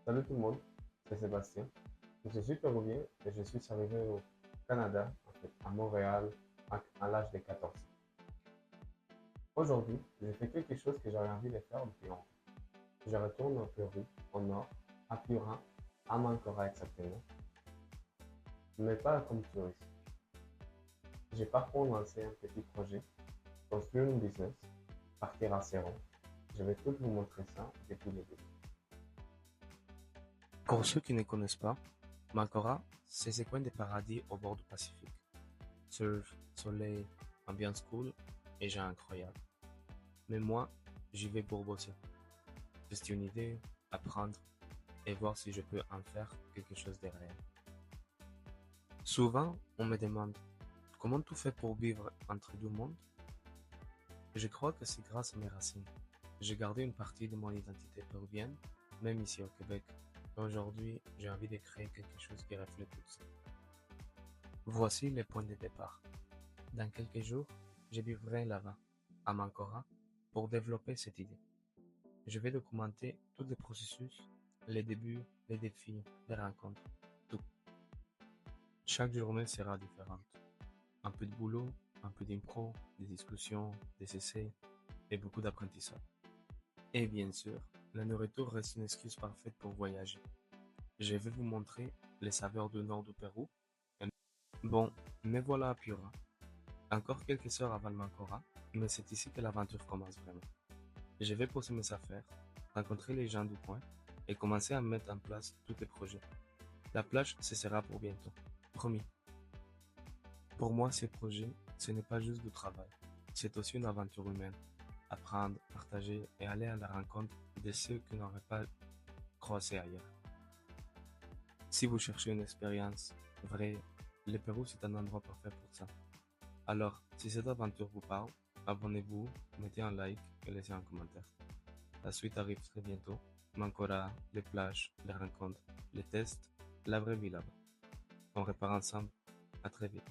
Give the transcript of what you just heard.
Salut tout le monde, c'est Sébastien. Je suis péruvien et je suis arrivé au Canada, en fait, à Montréal, à l'âge de 14 ans. Aujourd'hui, j'ai fait quelque chose que j'avais envie de faire depuis longtemps. Je retourne au Pérou, au nord, à Piura, à Mancora exactement, mais pas comme touriste. J'ai pas pour lancer un petit projet, construire une business, partir à zéro. Je vais tout vous montrer ça depuis le début. Pour ceux qui ne connaissent pas, Mancora, c'est ce coin de paradis au bord du Pacifique. Surf, soleil, ambiance cool et gens incroyables. Mais moi, j'y vais pour bosser, tester une idée, apprendre et voir si je peux en faire quelque chose de réel. Souvent, on me demande comment tu fais pour vivre entre deux mondes. Je crois que c'est grâce à mes racines. J'ai gardé une partie de mon identité péruvienne, même ici au Québec. Et aujourd'hui, j'ai envie de créer quelque chose qui reflète tout ça. Voici les points de départ. Dans quelques jours, je vivrai là-bas, à Mancora, pour développer cette idée. Je vais documenter tout le processus, les débuts, les défis, les rencontres, tout. Chaque journée sera différente. Un peu de boulot, un peu d'impro, des discussions, des essais et beaucoup d'apprentissage. Et bien sûr, la nourriture reste une excuse parfaite pour voyager. Je vais vous montrer les saveurs du nord du Pérou. Bon, me voilà à Piura. Encore quelques heures avant Mancora, mais c'est ici que l'aventure commence vraiment. Je vais poser mes affaires, rencontrer les gens du coin et commencer à mettre en place tous les projets. La plage, ce sera pour bientôt. Promis. Pour moi, ces projets, ce n'est pas juste du travail. C'est aussi une aventure humaine. Apprendre, partager et aller à la rencontre de ceux qui n'auraient pas croisé ailleurs. Si vous cherchez une expérience vraie, le Pérou c'est un endroit parfait pour ça. Alors, si cette aventure vous parle, abonnez-vous, mettez un like et laissez un commentaire. La suite arrive très bientôt. Mancora, les plages, les rencontres, les tests, la vraie vie là-bas. On repart ensemble. À très vite.